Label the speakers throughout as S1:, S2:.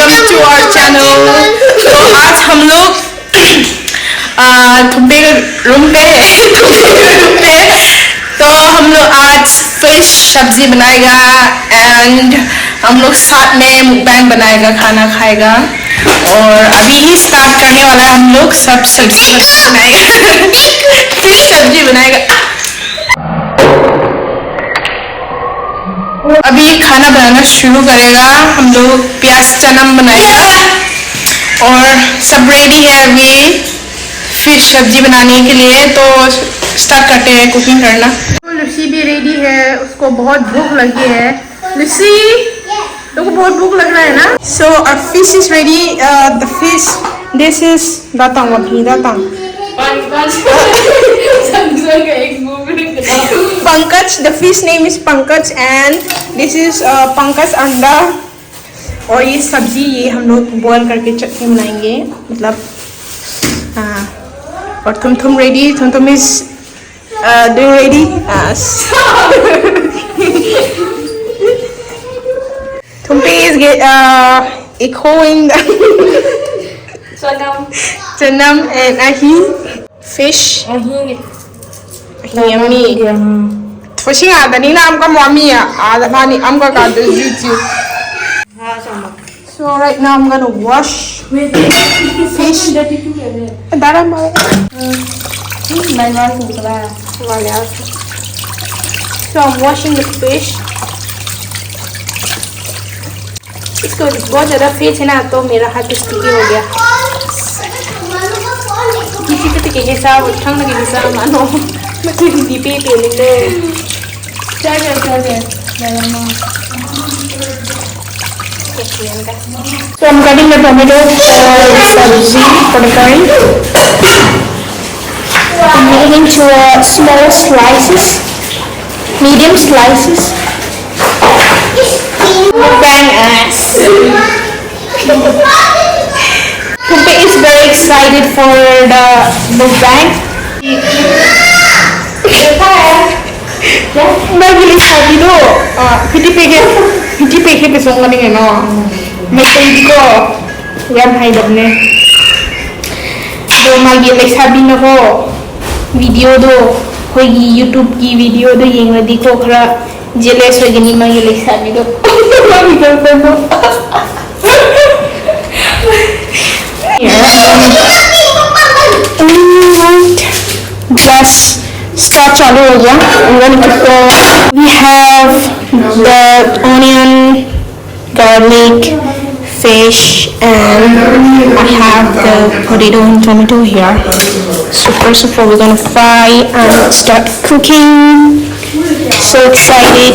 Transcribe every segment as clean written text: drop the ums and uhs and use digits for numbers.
S1: welcome to our channel. तो आज हम लोग थुम्पे के रूम पे तो हम लोग आज फिश सब्जी बनाएगा एंड हम लोग साथ में मुकबैंग बनाएगा, खाना खाएगा और अभी ही स्टार्ट करने वाला है। हम लोग सब सब्जी बनाएगा फिश सब्जी बनाएगा। अभी खाना बनाना शुरू करेगा। हम लोग प्याज चना बनाएगा और सब रेडी है अभी फिश सब्जी बनाने के लिए। तो स्टार्ट करते हैं कुकिंग करना। तो लुसी भी रेडी है, उसको बहुत भूख लगी है। लुसी तो बहुत भूख लग रहा है ना। सो our fish is ready. The fish, this is datang wapi datang. Pankaj, the fish name is Pankaj and this is Pankaj अंडा। और ये सब्जी ये हम लोग बॉईल करके चटनी बनाएंगे, मतलब हाँ। और तुम रेडी? तुम is doing ready? Tumpi is echoing the Chanam and ahi fish. Yummy. Fishing ada ni na amka mommy ya. Ada mani amka ka do YouTube. So right now I'm gonna wash fish. Dara ma. So I'm washing the fish. इसको बहुत ज़्यादा fish है ना तो मेरा हाथ sticky हो गया। किसी के हिसाब उठाने के हिसाब मानो मैं कोई दीपे पे लेते चल So I'm cutting the tomato for sabzi for the curry. I'm making into small slices, medium slices. Bang ass. Tumpe is very excited for the mukbang. मैं really happy do. Piti peke besok kali ni no. मैं कहीं को यार भाई दबने. तो मैं ये happy ना हो video do होगी YouTube की video do ये नदी को खरा jealous हो गई मैं ये happy do. Gas start चालू हो गया। We have the onion, garlic, fish, and I have the potato and tomato here. So first of all, we're gonna fry and start cooking. So excited!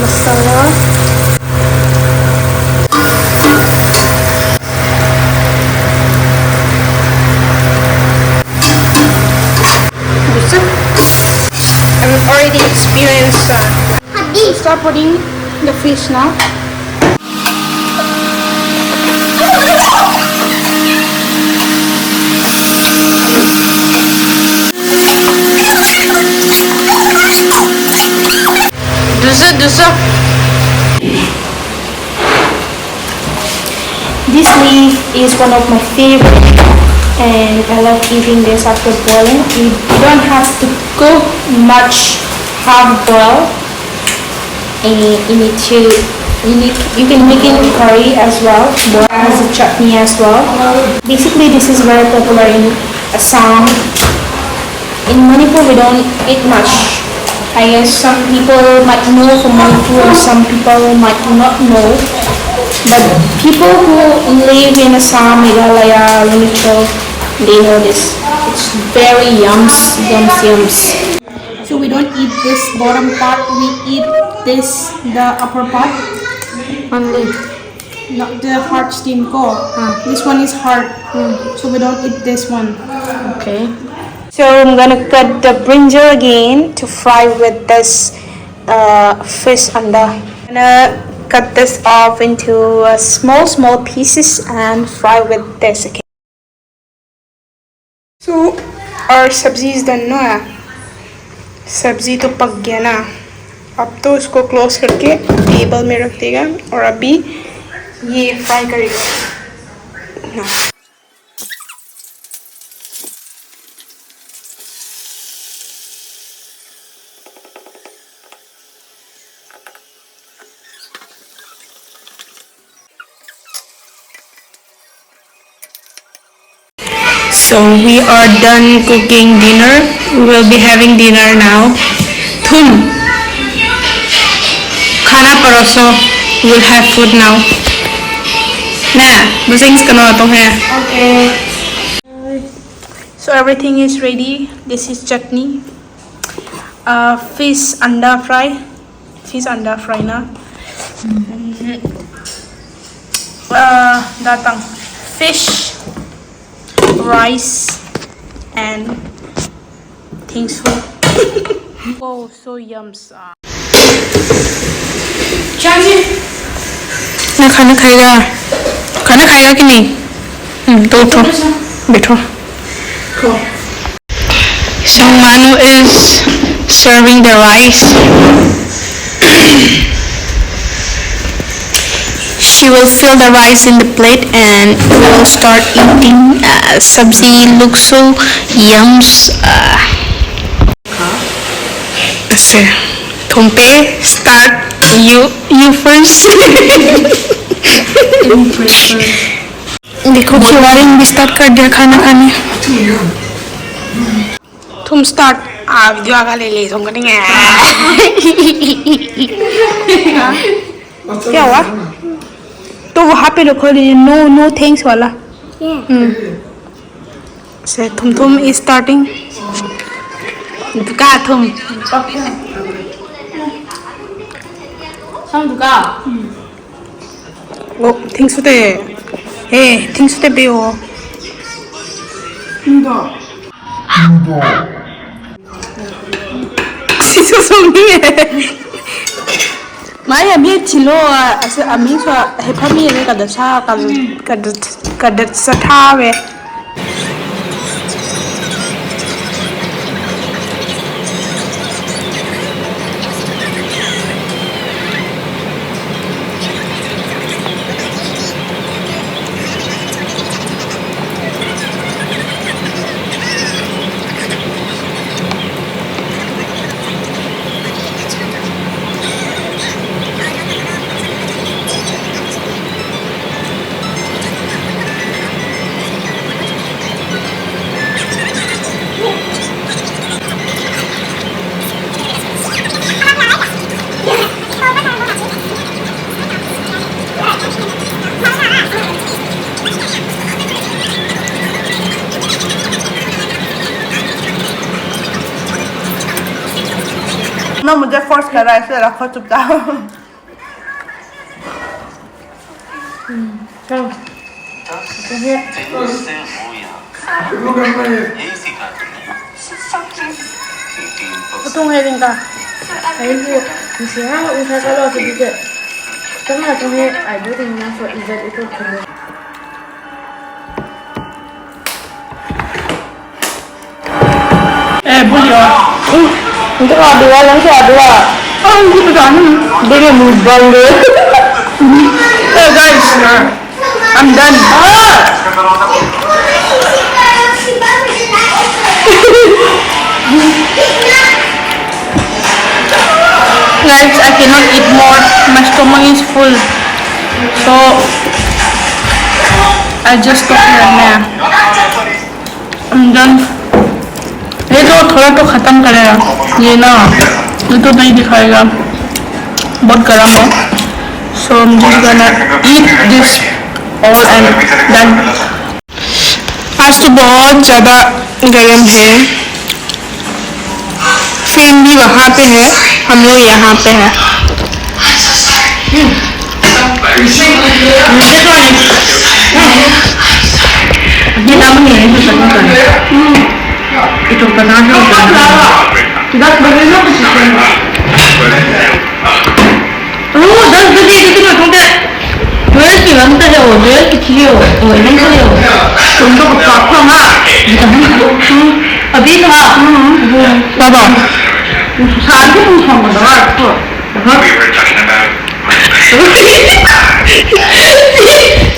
S1: Masala. I'm already experienced that. Start putting the fish now. This leaf is one of my favorite and I love eating this after boiling. You don't have to cook much half boil and you can make it curry as well, as a chutney as well. Basically this is very popular in Assam. In Manipur we don't eat much. I guess some people might know from Manipur, some people might not know. But people who live in Assam, Meghalaya, Arunachal, they know this. It's very yums. So we don't eat this bottom part, we eat this, the upper part. Only. Not the hard steam ko. This one is hard. So we don't eat this one. Okay. So So I'm gonna cut the brinjal again to fry with this fish anda. I'm gonna cut this off into small pieces and fry with this. Okay. So our सब्जी is done ना. सब्जी तो पक गया ना. अब तो इसको क्लोज करके टेबल में रख देगा और अभी ये फ्राई करेगा ना. So we are done cooking dinner. We will be having dinner now. Thum, khana paroso. We will have food now. Nah, busings kano atong hai. Okay. So everything is ready. This is chutney. Fish anda fry. Fish anda fry na. Datang fish. Rice and things for oh so yums चाची ना खाना खाएगा कि नहीं तो उठो बैठो so Manu is serving the rice. She will fill the rice in the plate and we will start eating. Sabzi looks so yums. Say, Thumpe, start. You first. देखो खिलाड़ी भी स्टार्ट कर दिया खाना खाने. तुम स्टार्ट वीडियो आगा ले तुम करेंगे. क्या हुआ? तो वहाँ पे रखो नो थैंक्स वाला. से तुम इज स्टार्टिंग. दुका तुम. दुका. ओ थैंक्स होते. हे थैंक्स होते बे ओ. सिसो सुनी है. Maya biar cilo asa amin so hepa mi ne kada sa kada sa thawe. ना मुझे फोर्स कर रहा है इसलिए रखो चुपचाप. चलो. Betul nggak Rinka? Ayo bu, misalnya usaha kalau sedikit, kita nggak tahu ada tinggal so izat itu perlu. Boleh. Untuk dua langsung dua. Oh gitu kan? Dia mubal deh. Hey guys, I'm done. Guys, I cannot eat more. My stomach is full. So I just stop right now. I'm done. ये तो थोड़ा तो ख़त्म करेगा. ये ना ये तो नहीं दिखाएगा. बहुत गर्म है. So I'm just gonna eat this all and done. आज तो बहुत ज़्यादा गर्म है. फैन भी वहाँ पे है. हम लोग यहाँ पे हैं. ये नाम नहीं है तो
S2: Itu pesannya sudah sebagainya position. Oh, das gede itu nggak tunggu. Jual sih bang tadi oh jual kecil oh ini kecil. Untuk apa mah? Abis mah. Bapa. Saat itu sama dengan apa?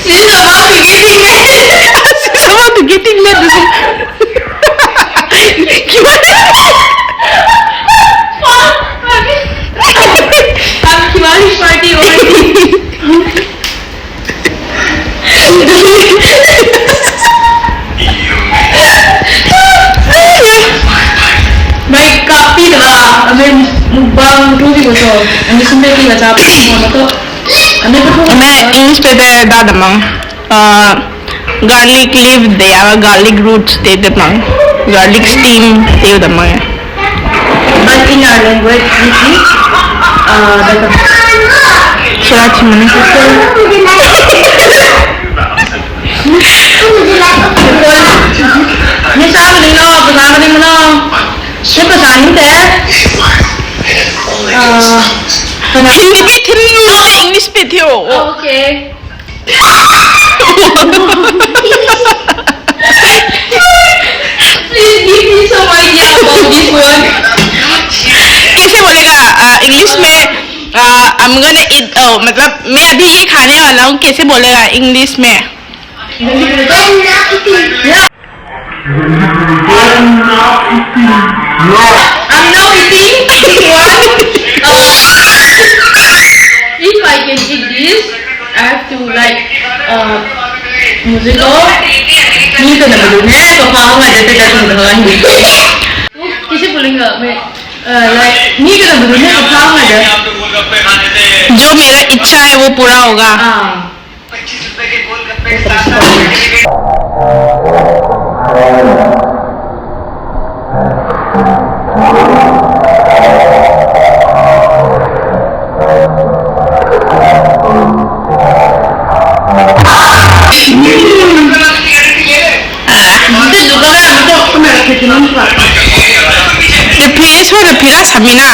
S2: She's about to getting mad. Kimali party already. Baik kapi dah. Amin mukbang tu juga tu. Amin sendiri kita cakap semua tu.
S3: मैं English पे दे दादा मंग garlic leave दे या garlic roots दे दे मंग garlic steam दे दे मंग
S2: But in our language, we see
S3: चला चिमने
S2: ये साग नहीं लो, बनाना नहीं लो, ये पता नहीं थे
S3: इंग्लिश पे थे वो
S2: Okay. Please give me some idea about this one.
S3: कैसे बोलेगा इंग्लिश में I'm gonna eat मतलब मैं अभी ये खाने वाला हूँ कैसे बोलेगा इंग्लिश में
S2: I'm now eating one. If I can eat this, I have to like musical. Ni तो नहीं बोलूँ मैं तो पाऊँगा जैसे जैसे बोलूँगा किसे बोलेंगे मैं like ni तो नहीं बोलूँ मैं तो पाऊँगा जैसे
S3: जो मेरा इच्छा है वो पूरा होगा The pilas Samina.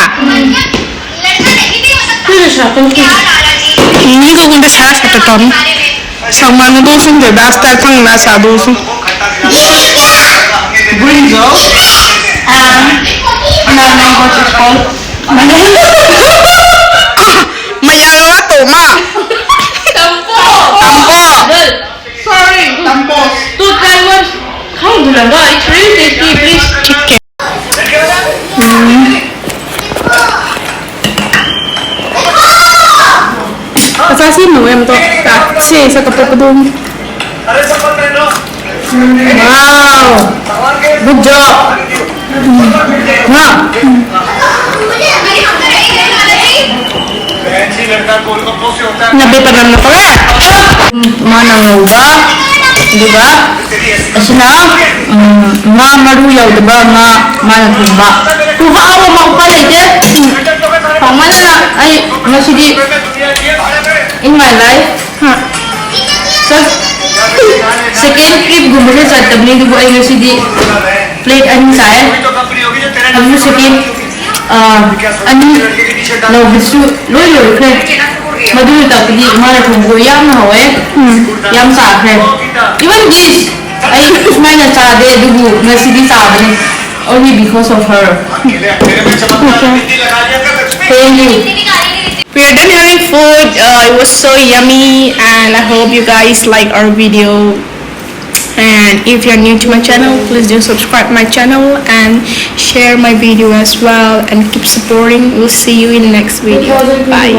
S3: Ini kau kunci saya satu ton. Sama nado sih deh, dasar pang nasa dosu.
S2: Brinjal. Mana what is called?
S3: Mayalo toma.
S2: Tampo.
S3: Tampo.
S2: Sorry. Tampos. Two times. Kau bilang nggak? It's really tasty. Please.
S3: Chicken.
S1: Asasin mo em to kasi sa kapapadong. Wow, good job.
S3: Nabi pa naman na pala.
S2: Mana nga diba? Kasi na, maruyaw, diba? Mana tumba. Tuha ako makapalay dyan. Pamana na, ay, sige, in my life, so, second trip gumulong sa tabling diba ay sige, plate anong sa'yo. Ang sige, ano, bisu, loy, Maduro tapi di mana tunggu yang hawe, yang sahre. Even this, I mana cara dia dulu masih di sana, only because of her. Thank you.
S3: We are done having food. It was so yummy, and I hope you guys like our video. And if you're new to my channel, please do subscribe my channel and share my video as well, and keep supporting. We'll see you in the next video. Bye.